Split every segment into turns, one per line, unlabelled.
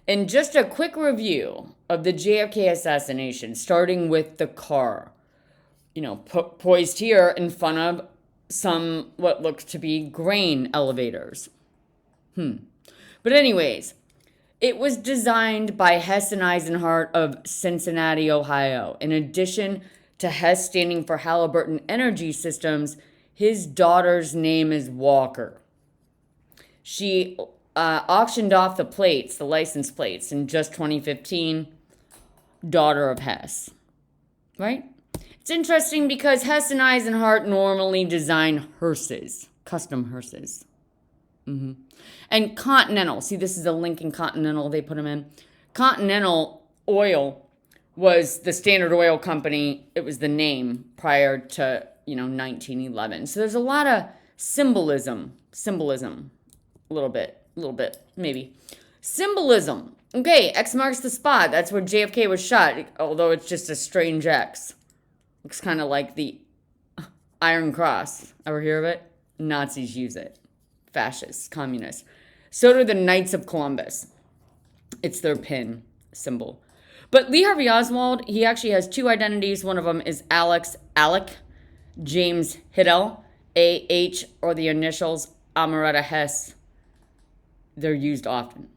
And just a quick review of the JFK assassination, starting with the car, poised here in front of some what looks to be grain elevators. But anyways, it was designed by Hess and Eisenhart of Cincinnati, Ohio. In addition to Hess standing for Halliburton Energy Systems, his daughter's name is Walker. She auctioned off the license plates, in just 2015. Daughter of Hess. Right? It's interesting because Hess and Eisenhart normally design hearses, custom hearses. And Continental, see, this is a Lincoln Continental they put them in. Continental Oil was the Standard Oil Company. It was the name prior to, 1911. So there's a lot of symbolism, a little bit, maybe. Symbolism. Okay, X marks the spot. That's where JFK was shot, although it's just a strange X. Looks kind of like the Iron Cross. Ever hear of it? Nazis use it. Fascists, communists. So do the Knights of Columbus. It's their pin symbol. But Lee Harvey Oswald, he actually has two identities. One of them is Alec James Hiddell, A.H., or the initials Amaretta Hess. They're used often,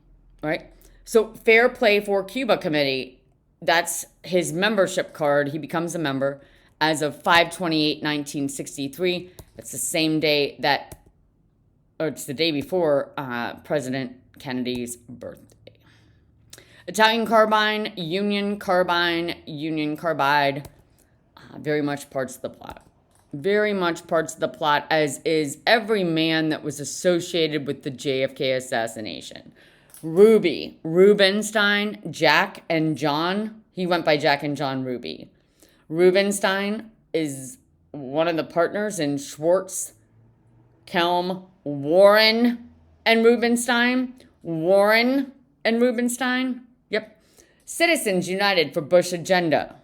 right? So Fair Play for Cuba Committee, that's his membership card. He becomes a member as of 5/28/1963. That's the same day it's the day before President Kennedy's birthday. Italian Carbine, Union Carbide, very much parts of the plot. Very much parts of the plot, as is every man that was associated with the JFK assassination. Ruby, Rubenstein, Jack and John. He went by Jack and John Ruby. Rubenstein is one of the partners in Schwartz, Kelm, Warren and Rubenstein. Yep. Citizens United for Bush Agenda.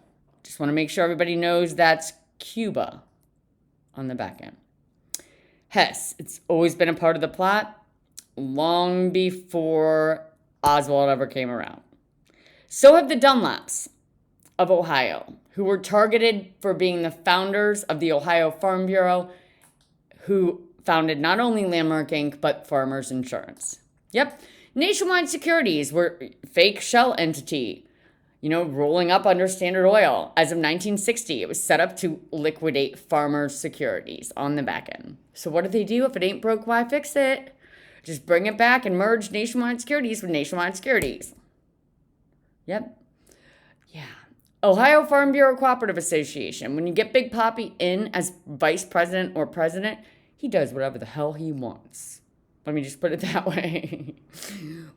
Just want to make sure everybody knows that's Cuba on the back end. Hess, it's always been a part of the plot long before Oswald ever came around. So have the Dunlaps of Ohio, who were targeted for being the founders of the Ohio Farm Bureau, who founded not only Landmark Inc., but Farmers Insurance. Yep. Nationwide Securities were fake shell entity, rolling up under Standard Oil. As of 1960, it was set up to liquidate Farmers Securities on the back end. So what did they do? If it ain't broke, why fix it? Just bring it back and merge Nationwide Securities with Nationwide Securities. Yep. Yeah. Ohio Farm Bureau Cooperative Association. When you get Big Papi in as vice president or president, he does whatever the hell he wants. Let me just put it that way.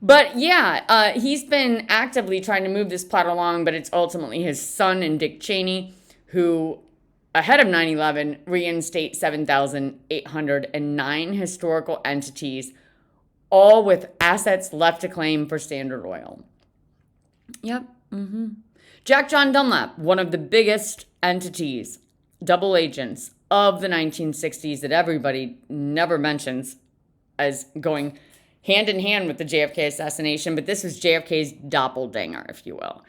But yeah, he's been actively trying to move this plot along, but it's ultimately his son and Dick Cheney who, ahead of 9/11, reinstate 7,809 historical entities, all with assets left to claim for Standard Oil. Yep. Jack John Dunlap, one of the biggest entities, double agents of the 1960s that everybody never mentions as going hand in hand with the JFK assassination, but this was JFK's doppelganger, if you will.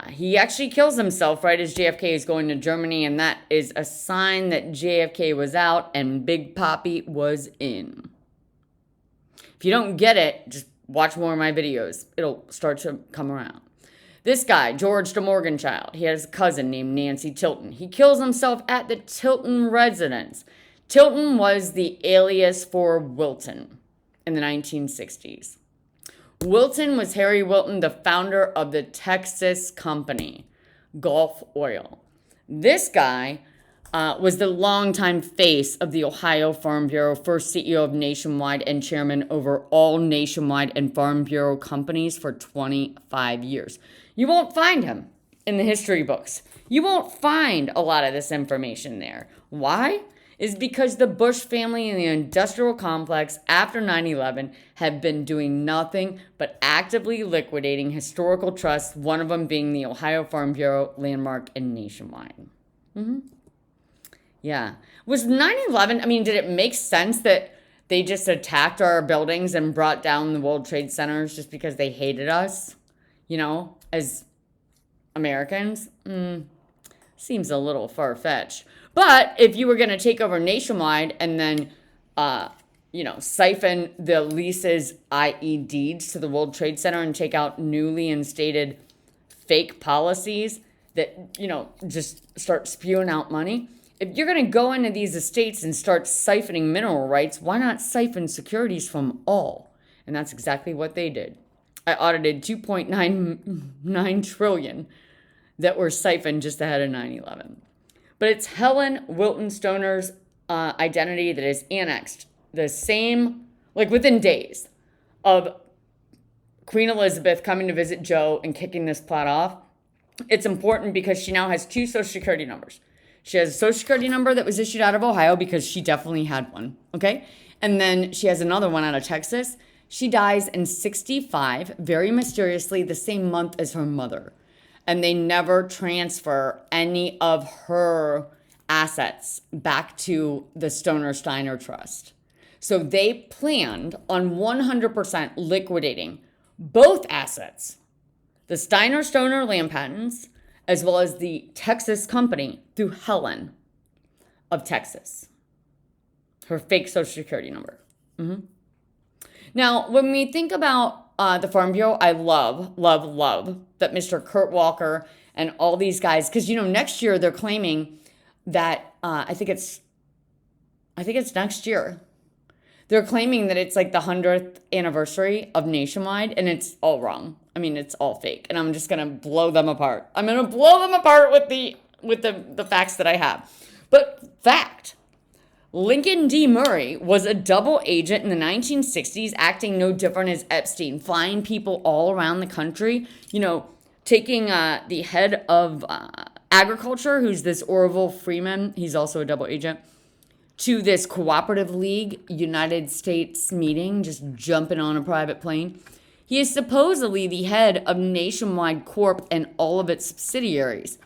He actually kills himself right as JFK is going to Germany, and that is a sign that JFK was out and Big Papi was in. If you don't get it, just watch more of my videos. It'll start to come around. This guy, George de Morganchild, he has a cousin named Nancy Tilton. He kills himself at the Tilton residence. Tilton was the alias for Wilton in the 1960s. Wilton was Harry Wilton, the founder of the Texas company, Gulf Oil. This guy was the longtime face of the Ohio Farm Bureau, first CEO of Nationwide and chairman over all Nationwide and Farm Bureau companies for 25 years. You won't find him in the history books. You won't find a lot of this information there. Why? Is because the Bush family and the industrial complex after 9/11 have been doing nothing but actively liquidating historical trusts, one of them being the Ohio Farm Bureau, Landmark, and Nationwide. Yeah. Was 9/11, did it make sense that they just attacked our buildings and brought down the World Trade Centers just because they hated us, as Americans. Seems a little far-fetched. But if you were going to take over nationwide and then, siphon the leases, i.e. deeds to the World Trade Center and take out newly instated fake policies that, just start spewing out money. If you're going to go into these estates and start siphoning mineral rights, why not siphon securities from all? And that's exactly what they did. I audited 2.99 trillion that were siphoned just ahead of 9/11. But it's Helen Wilton Stoner's identity that is annexed the same, within days of Queen Elizabeth coming to visit Joe and kicking this plot off. It's important because she now has 2 Social Security numbers. She has a Social Security number that was issued out of Ohio because she definitely had one, okay? And then she has another one out of Texas. She dies in 65, very mysteriously, the same month as her mother. And they never transfer any of her assets back to the Stoner-Steiner Trust. So they planned on 100% liquidating both assets, the Steiner-Stoner land patents, as well as the Texas company through Helen of Texas, her fake Social Security number. Now, when we think about the Farm Bureau, I love that Mr. Kurt Walker and all these guys, because, next year they're claiming that, I think it's next year. They're claiming that it's the 100th anniversary of Nationwide, and it's all wrong. I mean, it's all fake, and I'm just going to blow them apart. I'm going to blow them apart with the facts that I have. But fact, Lincoln D. Murray was a double agent in the 1960s, acting no different as Epstein, flying people all around the country, taking the head of agriculture, who's this Orville Freeman, he's also a double agent, to this Cooperative League United States meeting, just jumping on a private plane. He is supposedly the head of Nationwide Corp and all of its subsidiaries.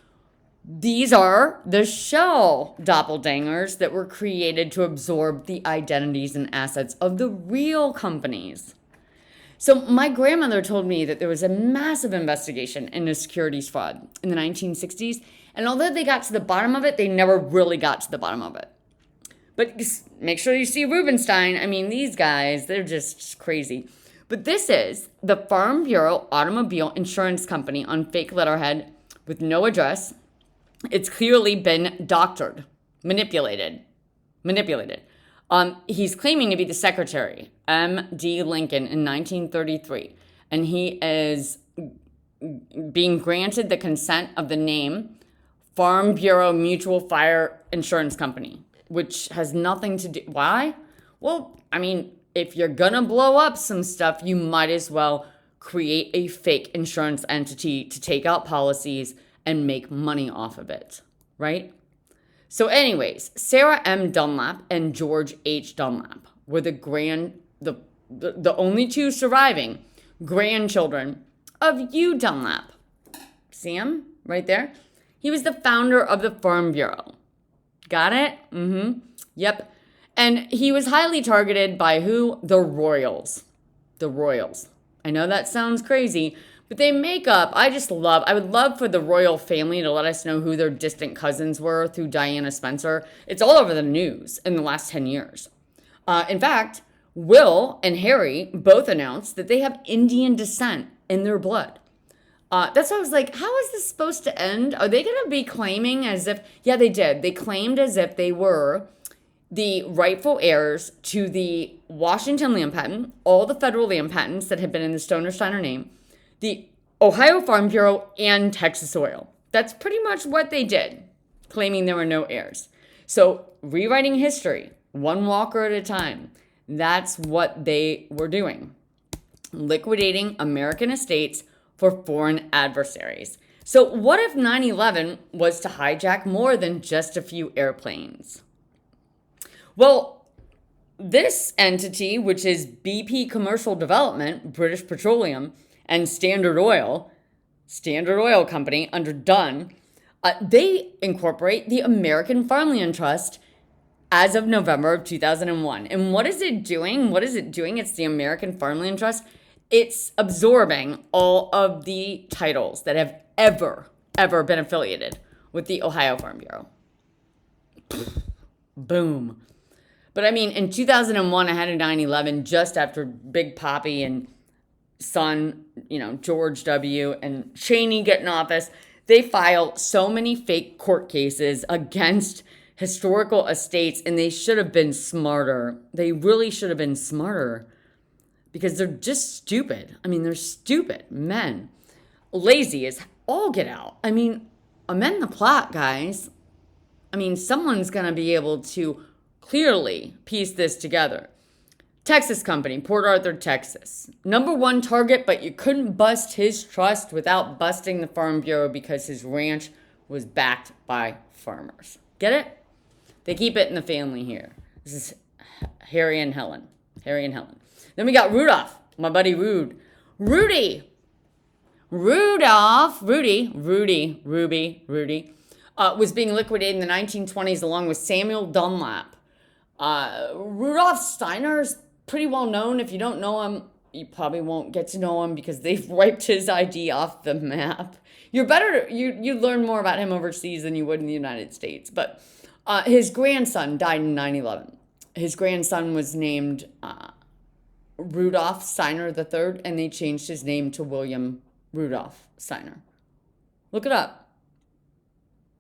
These are the shell doppelgangers that were created to absorb the identities and assets of the real companies. So my grandmother told me that there was a massive investigation into securities fraud in the 1960s, and although they got to the bottom of it, they never really got to the bottom of it. But make sure you see Rubenstein. I mean, these guys, they're just crazy. But this is the Farm Bureau Automobile Insurance Company on fake letterhead with no address. It's clearly been doctored, manipulated. He's claiming to be the secretary, M.D. Lincoln, in 1933. And he is being granted the consent of the name Farm Bureau Mutual Fire Insurance Company, which has nothing to do. Why? Well, I mean, if you're gonna blow up some stuff, you might as well create a fake insurance entity to take out policies and make money off of it, right? So anyways, Sarah M. Dunlap and George H. Dunlap were the only 2 surviving grandchildren of Hugh Dunlap. See him right there? He was the founder of the Farm Bureau. Got it? Yep. And he was highly targeted by who? The Royals. The Royals. I know that sounds crazy, but they make up, I would love for the royal family to let us know who their distant cousins were through Diana Spencer. It's all over the news in the last 10 years. In fact, Will and Harry both announced that they have Indian descent in their blood. That's why I was like, how is this supposed to end? Are they going to be claiming as if, yeah, they did. They claimed as if they were the rightful heirs to the Washington land patent, all the federal land patents that had been in the Stoner-Steiner name, the Ohio Farm Bureau, and Texas Oil. That's pretty much what they did, claiming there were no heirs. So rewriting history, one walker at a time, that's what they were doing. Liquidating American estates for foreign adversaries. So what if 9/11 was to hijack more than just a few airplanes? Well, this entity, which is BP Commercial Development, British Petroleum, and Standard Oil Company under Dunn, they incorporate the American Farmland Trust as of November of 2001. And what is it doing? What is it doing? It's the American Farmland Trust. It's absorbing all of the titles that have ever been affiliated with the Ohio Farm Bureau. Boom. But I mean, in 2001, I had a 9/11 just after Big Papi and son, George W. and Cheney get in office. They filed so many fake court cases against historical estates, and they should have been smarter. They really should have been smarter because they're just stupid. I mean, they're stupid men. Lazy as all get out. I mean, amend the plot, guys. I mean, someone's going to be able to clearly piece this together. Texas company, Port Arthur, Texas. Number one target, but you couldn't bust his trust without busting the Farm Bureau because his ranch was backed by farmers. Get it? They keep it in the family here. This is Harry and Helen. Then we got Rudolph, my buddy Rudy, was being liquidated in the 1920s along with Samuel Dunlap. Rudolph Steiner's pretty well known. If you don't know him, you probably won't get to know him because they've wiped his ID off the map. You learn more about him overseas than you would in the United States. But his grandson died in 9/11. His grandson was named Rudolph Steiner III, and they changed his name to William Rudolph Steiner. Look it up.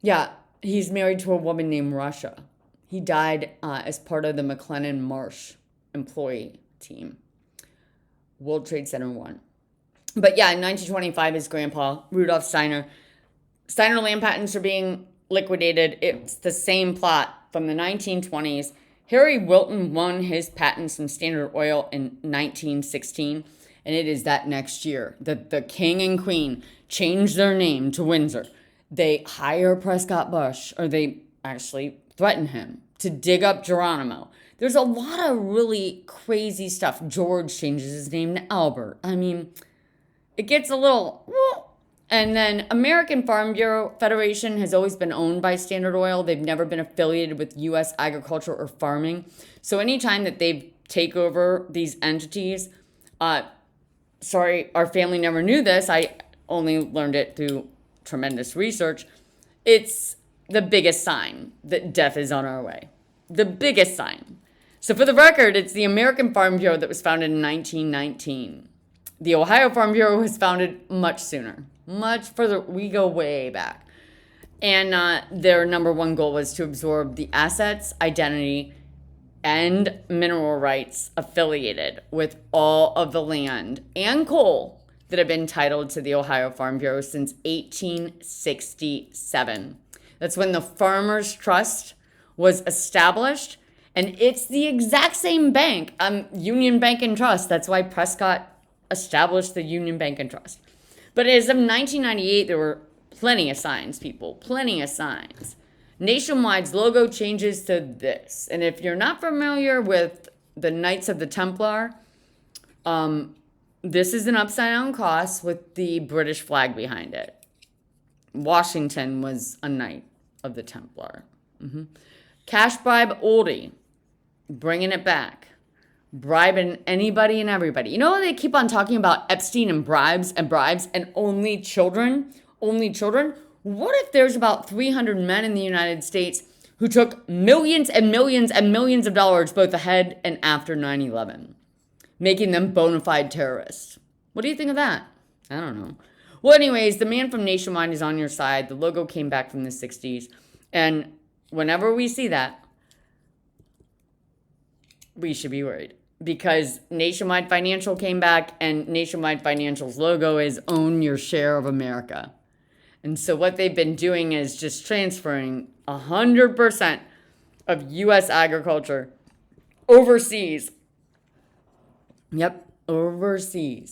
Yeah, he's married to a woman named Russia. He died as part of the McLennan Marsh employee team. World Trade Center 1. But yeah, in 1925, his grandpa, Rudolph Steiner land patents are being liquidated. It's the same plot from the 1920s. Harry Wilton won his patents from Standard Oil in 1916. And it is that next year that the king and queen changed their name to Windsor. They hire Prescott Bush, or they actually threaten him to dig up Geronimo. There's a lot of really crazy stuff. George changes his name to Albert. I mean, it gets a little... And then American Farm Bureau Federation has always been owned by Standard Oil. They've never been affiliated with U.S. agriculture or farming. So anytime that they take over these entities, sorry, our family never knew this. I only learned it through tremendous research. It's the biggest sign that death is on our way. The biggest sign. So for the record, it's the American Farm Bureau that was founded in 1919. The Ohio Farm Bureau was founded much sooner. Much further. We go way back. And their number one goal was to absorb the assets, identity, and mineral rights affiliated with all of the land and coal that have been titled to the Ohio Farm Bureau since 1867. That's when the Farmers Trust was established. And it's the exact same bank, Union Bank and Trust. That's why Prescott established the Union Bank and Trust. But as of 1998, there were plenty of signs, people. Plenty of signs. Nationwide's logo changes to this. And if you're not familiar with the Knights of the Templar, this is an upside-down cross with the British flag behind it. Washington was a Knight of the Templar. Cash bribe oldie. Bringing it back. Bribing anybody and everybody. You know, they keep on talking about Epstein and bribes and only children? Only children? What if there's about 300 men in the United States who took millions and millions and millions of dollars both ahead and after 9/11, making them bona fide terrorists? What do you think of that? I don't know. Well, anyways, the man from Nationwide is on your side. The logo came back from the 60s. And whenever we see that, we should be worried. Because Nationwide Financial came back, and Nationwide Financial's logo is own your share of America. And so what they've been doing is just transferring 100% of U.S. agriculture overseas. Yep, overseas.